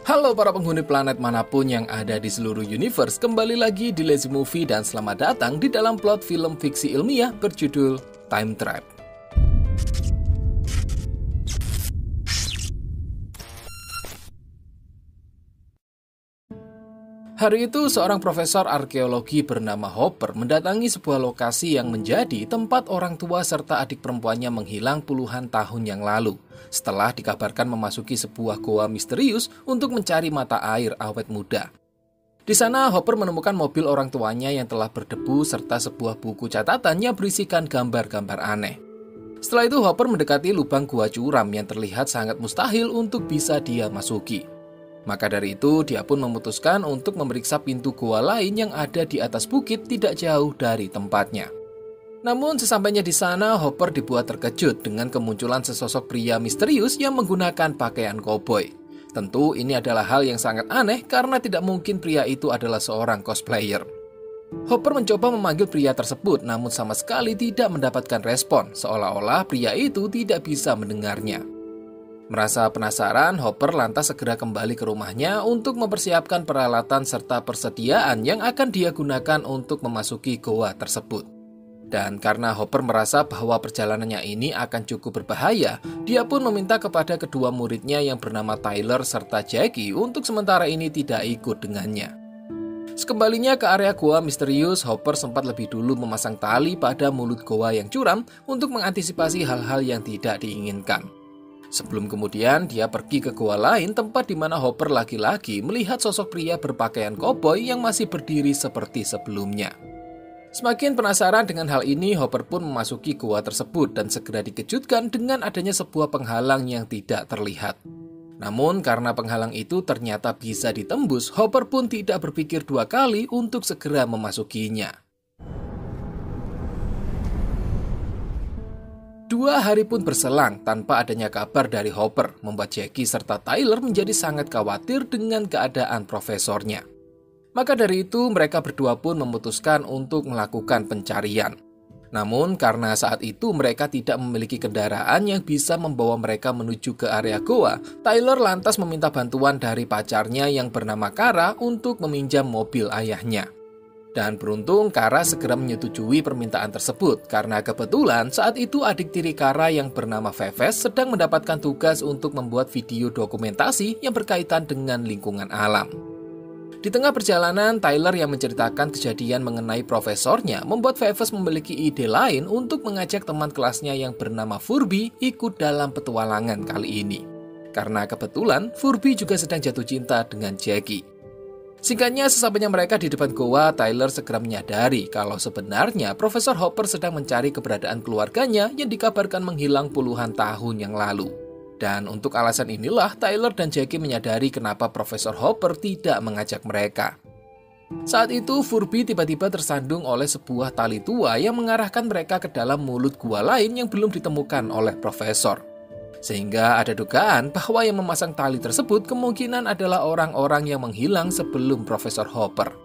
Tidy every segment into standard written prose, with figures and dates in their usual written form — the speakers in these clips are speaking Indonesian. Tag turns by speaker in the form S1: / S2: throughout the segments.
S1: Halo para penghuni planet manapun yang ada di seluruh universe, kembali lagi di Lazy Movie dan selamat datang di dalam plot film fiksi ilmiah berjudul Time Trap. Hari itu, seorang profesor arkeologi bernama Hopper mendatangi sebuah lokasi yang menjadi tempat orang tua serta adik perempuannya menghilang puluhan tahun yang lalu, setelah dikabarkan memasuki sebuah goa misterius untuk mencari mata air awet muda. Di sana, Hopper menemukan mobil orang tuanya yang telah berdebu serta sebuah buku catatan yang berisikan gambar-gambar aneh. Setelah itu, Hopper mendekati lubang gua curam yang terlihat sangat mustahil untuk bisa dia masuki. Maka dari itu, dia pun memutuskan untuk memeriksa pintu goa lain yang ada di atas bukit tidak jauh dari tempatnya. Namun, sesampainya di sana, Hopper dibuat terkejut dengan kemunculan sesosok pria misterius yang menggunakan pakaian koboi. Tentu ini adalah hal yang sangat aneh karena tidak mungkin pria itu adalah seorang cosplayer. Hopper mencoba memanggil pria tersebut, namun sama sekali tidak mendapatkan respon, seolah-olah pria itu tidak bisa mendengarnya. Merasa penasaran, Hopper lantas segera kembali ke rumahnya untuk mempersiapkan peralatan serta persediaan yang akan dia gunakan untuk memasuki goa tersebut. Dan karena Hopper merasa bahwa perjalanannya ini akan cukup berbahaya, dia pun meminta kepada kedua muridnya yang bernama Tyler serta Jackie untuk sementara ini tidak ikut dengannya. Sekembalinya ke area goa misterius, Hopper sempat lebih dulu memasang tali pada mulut goa yang curam untuk mengantisipasi hal-hal yang tidak diinginkan. Sebelum kemudian dia pergi ke goa lain tempat di mana Hopper lagi-lagi melihat sosok pria berpakaian koboi yang masih berdiri seperti sebelumnya. Semakin penasaran dengan hal ini, Hopper pun memasuki goa tersebut dan segera dikejutkan dengan adanya sebuah penghalang yang tidak terlihat. Namun karena penghalang itu ternyata bisa ditembus, Hopper pun tidak berpikir dua kali untuk segera memasukinya. 2 hari pun berselang tanpa adanya kabar dari Hopper, membuat Jackie serta Tyler menjadi sangat khawatir dengan keadaan profesornya. Maka dari itu, mereka berdua pun memutuskan untuk melakukan pencarian. Namun, karena saat itu mereka tidak memiliki kendaraan yang bisa membawa mereka menuju ke area goa, Tyler lantas meminta bantuan dari pacarnya yang bernama Kara untuk meminjam mobil ayahnya. Dan beruntung Kara segera menyetujui permintaan tersebut karena kebetulan saat itu adik tiri Kara yang bernama Veves sedang mendapatkan tugas untuk membuat video dokumentasi yang berkaitan dengan lingkungan alam. Di tengah perjalanan, Tyler yang menceritakan kejadian mengenai profesornya membuat Veves memiliki ide lain untuk mengajak teman kelasnya yang bernama Furby ikut dalam petualangan kali ini. Karena kebetulan Furby juga sedang jatuh cinta dengan Jackie. Singkatnya, sesampainya mereka di depan goa, Tyler segera menyadari kalau sebenarnya Profesor Hopper sedang mencari keberadaan keluarganya yang dikabarkan menghilang puluhan tahun yang lalu. Dan untuk alasan inilah, Tyler dan Jackie menyadari kenapa Profesor Hopper tidak mengajak mereka. Saat itu, Furby tiba-tiba tersandung oleh sebuah tali tua yang mengarahkan mereka ke dalam mulut gua lain yang belum ditemukan oleh Profesor. Sehingga ada dugaan bahwa yang memasang tali tersebut kemungkinan adalah orang-orang yang menghilang sebelum Profesor Hopper.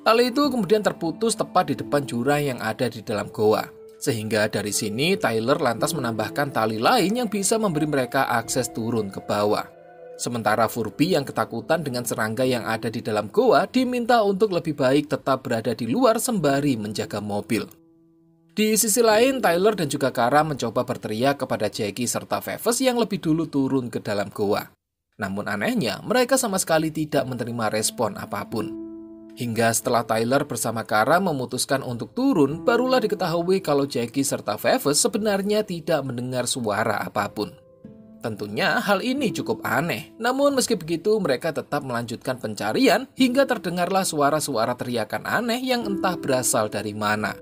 S1: Tali itu kemudian terputus tepat di depan jurang yang ada di dalam goa. Sehingga dari sini Tyler lantas menambahkan tali lain yang bisa memberi mereka akses turun ke bawah. Sementara Furby yang ketakutan dengan serangga yang ada di dalam goa diminta untuk lebih baik tetap berada di luar sembari menjaga mobil. Di sisi lain, Tyler dan juga Kara mencoba berteriak kepada Jackie serta Veves yang lebih dulu turun ke dalam goa. Namun anehnya, mereka sama sekali tidak menerima respon apapun. Hingga setelah Tyler bersama Kara memutuskan untuk turun, barulah diketahui kalau Jackie serta Veves sebenarnya tidak mendengar suara apapun. Tentunya hal ini cukup aneh, namun meski begitu mereka tetap melanjutkan pencarian hingga terdengarlah suara-suara teriakan aneh yang entah berasal dari mana.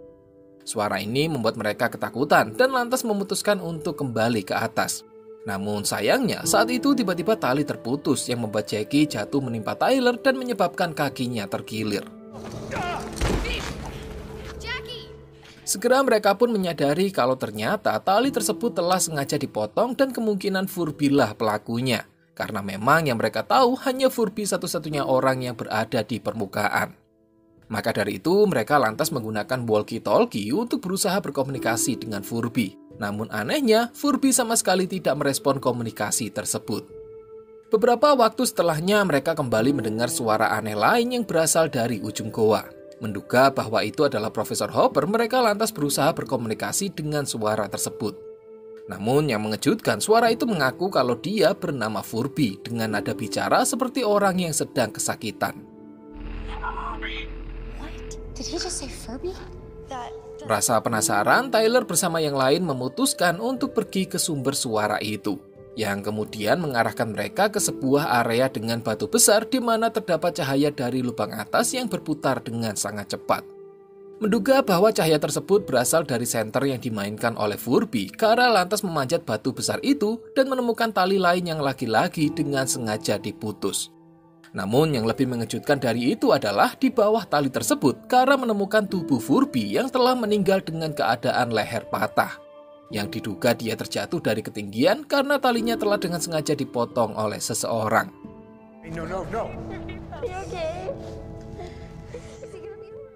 S1: Suara ini membuat mereka ketakutan dan lantas memutuskan untuk kembali ke atas. Namun sayangnya saat itu tiba-tiba tali terputus yang membuat Jackie jatuh menimpa Tyler dan menyebabkan kakinya terkilir. Segera mereka pun menyadari kalau ternyata tali tersebut telah sengaja dipotong dan kemungkinan Furby lah pelakunya. Karena memang yang mereka tahu hanya Furby satu-satunya orang yang berada di permukaan. Maka dari itu, mereka lantas menggunakan walkie-talkie untuk berusaha berkomunikasi dengan Furby. Namun anehnya, Furby sama sekali tidak merespon komunikasi tersebut. Beberapa waktu setelahnya mereka kembali mendengar suara aneh lain yang berasal dari ujung goa. Menduga bahwa itu adalah Profesor Hopper, mereka lantas berusaha berkomunikasi dengan suara tersebut. Namun yang mengejutkan, suara itu mengaku kalau dia bernama Furby dengan nada bicara seperti orang yang sedang kesakitan.
S2: Did he just say Furby?
S1: Merasa penasaran, Tyler bersama yang lain memutuskan untuk pergi ke sumber suara itu, yang kemudian mengarahkan mereka ke sebuah area dengan batu besar di mana terdapat cahaya dari lubang atas yang berputar dengan sangat cepat. Menduga bahwa cahaya tersebut berasal dari senter yang dimainkan oleh Furby, Kara lantas memanjat batu besar itu dan menemukan tali lain yang lagi-lagi dengan sengaja diputus. Namun yang lebih mengejutkan dari itu adalah di bawah tali tersebut, Kara menemukan tubuh Furby yang telah meninggal dengan keadaan leher patah, yang diduga dia terjatuh dari ketinggian karena talinya telah dengan sengaja dipotong oleh seseorang.
S2: No.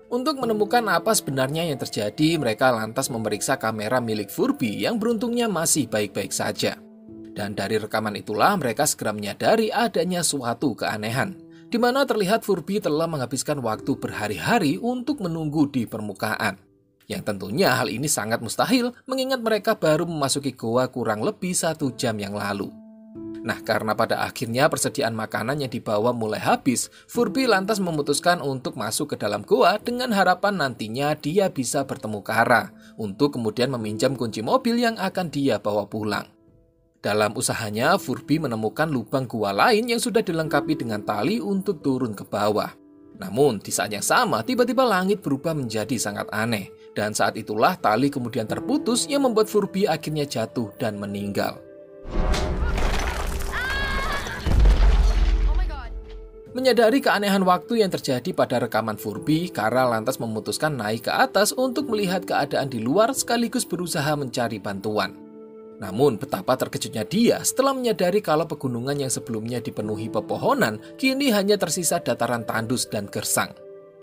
S1: Untuk menemukan apa sebenarnya yang terjadi, mereka lantas memeriksa kamera milik Furby yang beruntungnya masih baik-baik saja. Dan dari rekaman itulah mereka segera menyadari adanya suatu keanehan, di mana terlihat Furby telah menghabiskan waktu berhari-hari untuk menunggu di permukaan. Yang tentunya hal ini sangat mustahil mengingat mereka baru memasuki goa kurang lebih 1 jam yang lalu. Nah, karena pada akhirnya persediaan makanan yang dibawa mulai habis, Furby lantas memutuskan untuk masuk ke dalam goa dengan harapan nantinya dia bisa bertemu Kara untuk kemudian meminjam kunci mobil yang akan dia bawa pulang. Dalam usahanya, Furby menemukan lubang gua lain yang sudah dilengkapi dengan tali untuk turun ke bawah. Namun, di saat yang sama, tiba-tiba langit berubah menjadi sangat aneh. Dan saat itulah tali kemudian terputus yang membuat Furby akhirnya jatuh dan meninggal. Menyadari keanehan waktu yang terjadi pada rekaman Furby, Kara lantas memutuskan naik ke atas untuk melihat keadaan di luar sekaligus berusaha mencari bantuan. Namun betapa terkejutnya dia setelah menyadari kalau pegunungan yang sebelumnya dipenuhi pepohonan kini hanya tersisa dataran tandus dan gersang.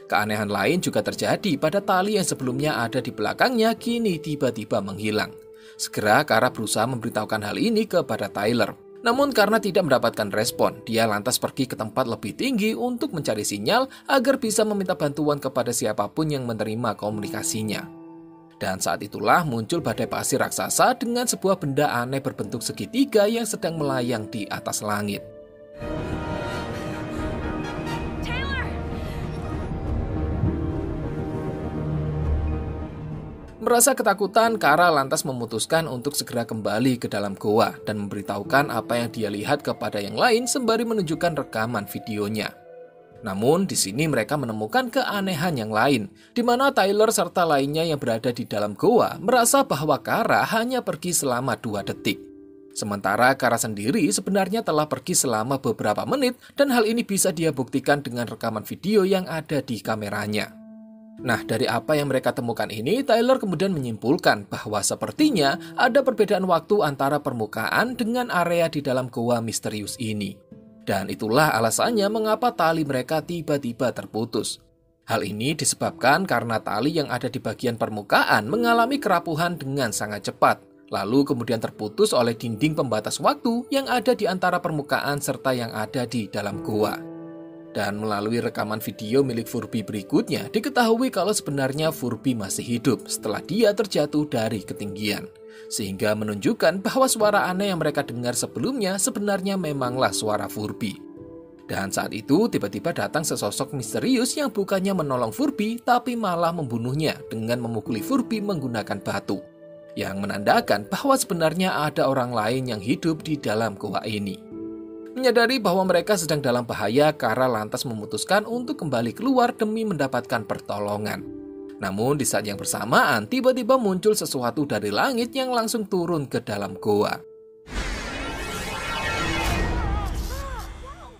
S1: Keanehan lain juga terjadi pada tali yang sebelumnya ada di belakangnya kini tiba-tiba menghilang. Segera Kara berusaha memberitahukan hal ini kepada Tyler. Namun karena tidak mendapatkan respon, dia lantas pergi ke tempat lebih tinggi untuk mencari sinyal agar bisa meminta bantuan kepada siapapun yang menerima komunikasinya. Dan saat itulah muncul badai pasir raksasa dengan sebuah benda aneh berbentuk segitiga yang sedang melayang di atas langit. Merasa ketakutan, Kara lantas memutuskan untuk segera kembali ke dalam goa dan memberitahukan apa yang dia lihat kepada yang lain sembari menunjukkan rekaman videonya. Namun di sini mereka menemukan keanehan yang lain, di mana Tyler serta lainnya yang berada di dalam goa merasa bahwa Kara hanya pergi selama 2 detik. Sementara Kara sendiri sebenarnya telah pergi selama beberapa menit dan hal ini bisa dia buktikan dengan rekaman video yang ada di kameranya. Nah, dari apa yang mereka temukan ini, Tyler kemudian menyimpulkan bahwa sepertinya ada perbedaan waktu antara permukaan dengan area di dalam goa misterius ini. Dan itulah alasannya mengapa tali mereka tiba-tiba terputus. Hal ini disebabkan karena tali yang ada di bagian permukaan mengalami kerapuhan dengan sangat cepat, lalu kemudian terputus oleh dinding pembatas waktu yang ada di antara permukaan serta yang ada di dalam goa. Dan melalui rekaman video milik Furby berikutnya, diketahui kalau sebenarnya Furby masih hidup setelah dia terjatuh dari ketinggian. Sehingga menunjukkan bahwa suara aneh yang mereka dengar sebelumnya sebenarnya memanglah suara Furby. Dan saat itu tiba-tiba datang sesosok misterius yang bukannya menolong Furby, tapi malah membunuhnya dengan memukuli Furby menggunakan batu. Yang menandakan bahwa sebenarnya ada orang lain yang hidup di dalam goa ini. Menyadari bahwa mereka sedang dalam bahaya, Kara lantas memutuskan untuk kembali keluar demi mendapatkan pertolongan. Namun di saat yang bersamaan, tiba-tiba muncul sesuatu dari langit yang langsung turun ke dalam goa.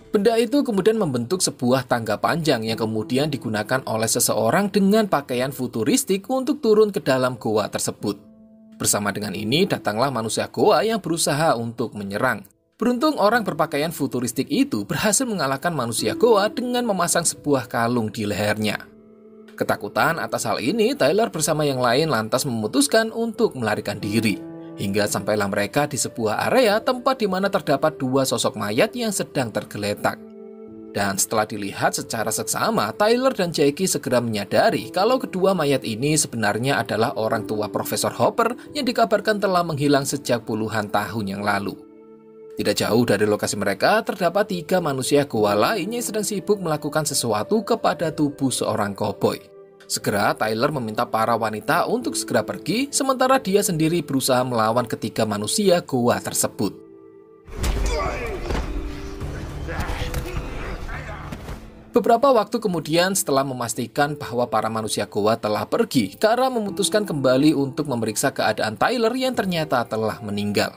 S1: Benda itu kemudian membentuk sebuah tangga panjang yang kemudian digunakan oleh seseorang dengan pakaian futuristik untuk turun ke dalam goa tersebut. Bersama dengan ini, datanglah manusia goa yang berusaha untuk menyerang. Beruntung orang berpakaian futuristik itu berhasil mengalahkan manusia goa dengan memasang sebuah kalung di lehernya. Ketakutan atas hal ini, Tyler bersama yang lain lantas memutuskan untuk melarikan diri. Hingga sampailah mereka di sebuah area tempat di mana terdapat dua sosok mayat yang sedang tergeletak. Dan setelah dilihat secara seksama, Tyler dan Jackie segera menyadari kalau kedua mayat ini sebenarnya adalah orang tua Profesor Hopper yang dikabarkan telah menghilang sejak puluhan tahun yang lalu. Tidak jauh dari lokasi mereka, terdapat 3 manusia goa lain yang sedang sibuk melakukan sesuatu kepada tubuh seorang koboi. Segera Tyler meminta para wanita untuk segera pergi, sementara dia sendiri berusaha melawan ketiga manusia goa tersebut. Beberapa waktu kemudian, setelah memastikan bahwa para manusia goa telah pergi, Kara memutuskan kembali untuk memeriksa keadaan Tyler yang ternyata telah meninggal.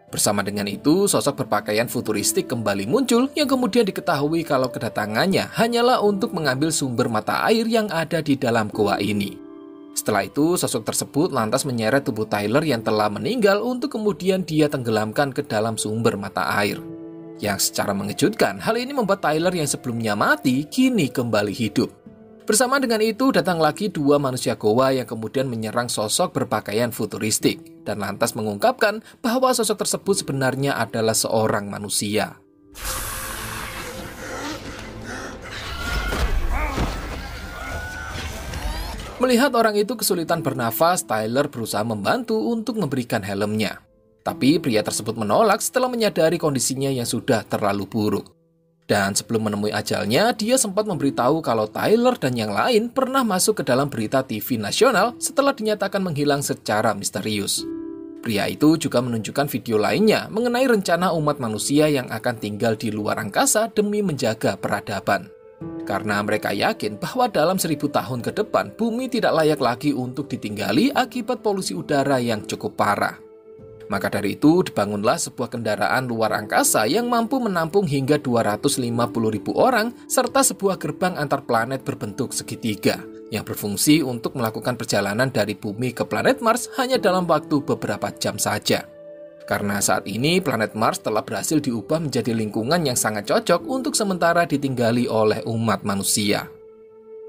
S1: Bersama dengan itu, sosok berpakaian futuristik kembali muncul yang kemudian diketahui kalau kedatangannya hanyalah untuk mengambil sumber mata air yang ada di dalam goa ini. Setelah itu, sosok tersebut lantas menyeret tubuh Tyler yang telah meninggal untuk kemudian dia tenggelamkan ke dalam sumber mata air. Yang secara mengejutkan, hal ini membuat Tyler yang sebelumnya mati kini kembali hidup. Bersama dengan itu, datang lagi 2 manusia goa yang kemudian menyerang sosok berpakaian futuristik dan lantas mengungkapkan bahwa sosok tersebut sebenarnya adalah seorang manusia. Melihat orang itu kesulitan bernafas, Tyler berusaha membantu untuk memberikan helmnya. Tapi pria tersebut menolak setelah menyadari kondisinya yang sudah terlalu buruk. Dan sebelum menemui ajalnya, dia sempat memberitahu kalau Tyler dan yang lain pernah masuk ke dalam berita TV nasional setelah dinyatakan menghilang secara misterius. Pria itu juga menunjukkan video lainnya mengenai rencana umat manusia yang akan tinggal di luar angkasa demi menjaga peradaban. Karena mereka yakin bahwa dalam 1000 tahun ke depan, bumi tidak layak lagi untuk ditinggali akibat polusi udara yang cukup parah. Maka dari itu, dibangunlah sebuah kendaraan luar angkasa yang mampu menampung hingga 250.000 orang, serta sebuah gerbang antar planet berbentuk segitiga, yang berfungsi untuk melakukan perjalanan dari bumi ke planet Mars hanya dalam waktu beberapa jam saja. Karena saat ini, planet Mars telah berhasil diubah menjadi lingkungan yang sangat cocok untuk sementara ditinggali oleh umat manusia.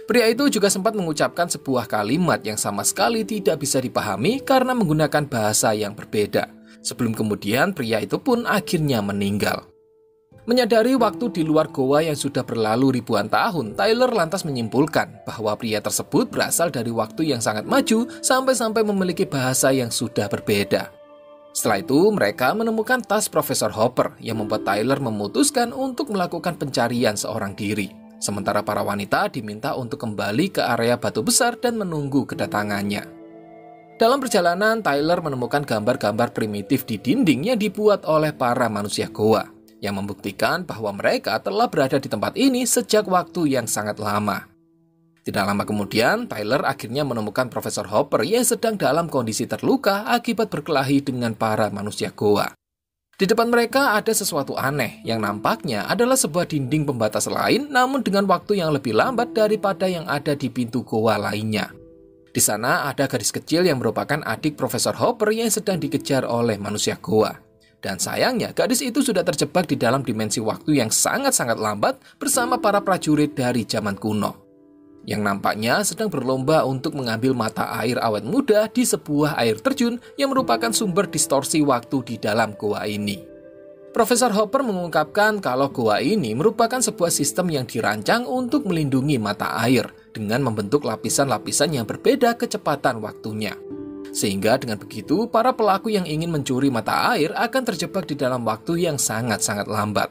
S1: Pria itu juga sempat mengucapkan sebuah kalimat yang sama sekali tidak bisa dipahami karena menggunakan bahasa yang berbeda. Sebelum kemudian, pria itu pun akhirnya meninggal. Menyadari waktu di luar goa yang sudah berlalu ribuan tahun, Tyler lantas menyimpulkan bahwa pria tersebut berasal dari waktu yang sangat maju sampai-sampai memiliki bahasa yang sudah berbeda. Setelah itu, mereka menemukan tas Profesor Hopper yang membuat Tyler memutuskan untuk melakukan pencarian seorang diri. Sementara para wanita diminta untuk kembali ke area batu besar dan menunggu kedatangannya. Dalam perjalanan, Tyler menemukan gambar-gambar primitif di dinding yang dibuat oleh para manusia goa, yang membuktikan bahwa mereka telah berada di tempat ini sejak waktu yang sangat lama. Tidak lama kemudian, Tyler akhirnya menemukan Profesor Hopper yang sedang dalam kondisi terluka akibat berkelahi dengan para manusia goa. Di depan mereka ada sesuatu aneh yang nampaknya adalah sebuah dinding pembatas lain, namun dengan waktu yang lebih lambat daripada yang ada di pintu goa lainnya. Di sana ada gadis kecil yang merupakan adik Profesor Hopper yang sedang dikejar oleh manusia goa. Dan sayangnya, gadis itu sudah terjebak di dalam dimensi waktu yang sangat-sangat lambat bersama para prajurit dari zaman kuno, yang nampaknya sedang berlomba untuk mengambil mata air awet muda di sebuah air terjun yang merupakan sumber distorsi waktu di dalam goa ini. Profesor Hopper mengungkapkan kalau goa ini merupakan sebuah sistem yang dirancang untuk melindungi mata air dengan membentuk lapisan-lapisan yang berbeda kecepatan waktunya. Sehingga dengan begitu, para pelaku yang ingin mencuri mata air akan terjebak di dalam waktu yang sangat-sangat lambat.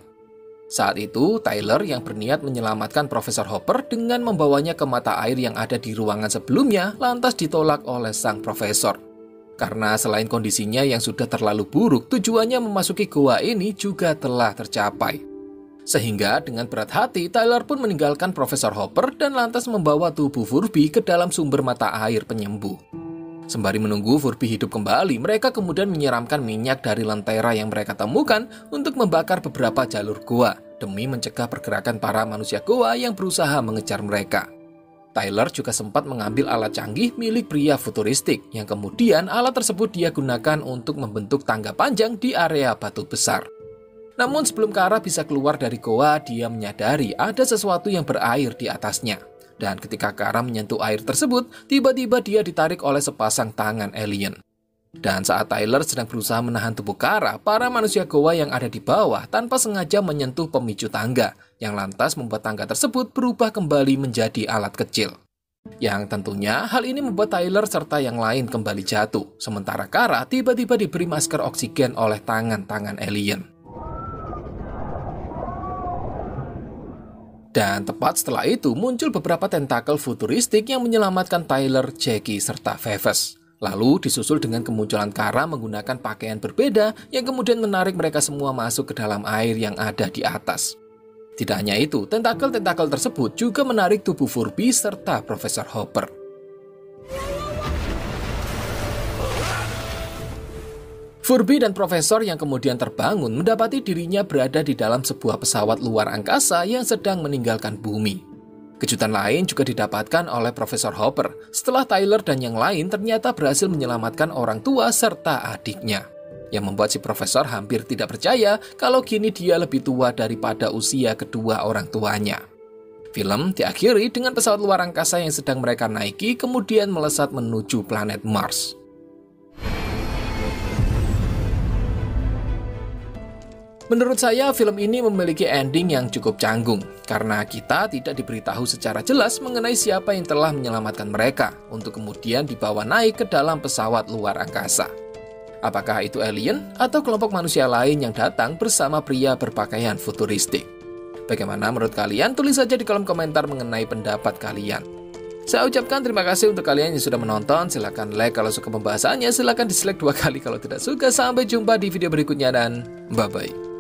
S1: Saat itu, Tyler yang berniat menyelamatkan Profesor Hopper dengan membawanya ke mata air yang ada di ruangan sebelumnya lantas ditolak oleh sang profesor. Karena selain kondisinya yang sudah terlalu buruk, tujuannya memasuki goa ini juga telah tercapai. Sehingga dengan berat hati, Tyler pun meninggalkan Profesor Hopper dan lantas membawa tubuh Furby ke dalam sumber mata air penyembuh. Sembari menunggu Furby hidup kembali, mereka kemudian menyiramkan minyak dari lentera yang mereka temukan untuk membakar beberapa jalur goa, demi mencegah pergerakan para manusia goa yang berusaha mengejar mereka. Tyler juga sempat mengambil alat canggih milik pria futuristik, yang kemudian alat tersebut dia gunakan untuk membentuk tangga panjang di area batu besar. Namun sebelum Kara bisa keluar dari goa, dia menyadari ada sesuatu yang berair di atasnya. Dan ketika Kara menyentuh air tersebut, tiba-tiba dia ditarik oleh sepasang tangan alien. Dan saat Tyler sedang berusaha menahan tubuh Kara, para manusia goa yang ada di bawah tanpa sengaja menyentuh pemicu tangga, yang lantas membuat tangga tersebut berubah kembali menjadi alat kecil. Yang tentunya hal ini membuat Tyler serta yang lain kembali jatuh, sementara Kara tiba-tiba diberi masker oksigen oleh tangan-tangan alien. Dan tepat setelah itu muncul beberapa tentakel futuristik yang menyelamatkan Tyler, Jackie, serta Phoebus. Lalu disusul dengan kemunculan Kara menggunakan pakaian berbeda yang kemudian menarik mereka semua masuk ke dalam air yang ada di atas. Tidak hanya itu, tentakel-tentakel tersebut juga menarik tubuh Furby serta Profesor Hopper. Furby dan Profesor yang kemudian terbangun mendapati dirinya berada di dalam sebuah pesawat luar angkasa yang sedang meninggalkan bumi. Kejutan lain juga didapatkan oleh Profesor Hopper setelah Tyler dan yang lain ternyata berhasil menyelamatkan orang tua serta adiknya. Yang membuat si Profesor hampir tidak percaya kalau kini dia lebih tua daripada usia kedua orang tuanya. Film diakhiri dengan pesawat luar angkasa yang sedang mereka naiki kemudian melesat menuju planet Mars. Menurut saya, film ini memiliki ending yang cukup canggung, karena kita tidak diberitahu secara jelas mengenai siapa yang telah menyelamatkan mereka, untuk kemudian dibawa naik ke dalam pesawat luar angkasa. Apakah itu alien atau kelompok manusia lain yang datang bersama pria berpakaian futuristik? Bagaimana menurut kalian? Tulis saja di kolom komentar mengenai pendapat kalian. Saya ucapkan terima kasih untuk kalian yang sudah menonton. Silahkan like kalau suka pembahasannya, silahkan dislike 2 kali kalau tidak suka. Sampai jumpa di video berikutnya dan bye-bye.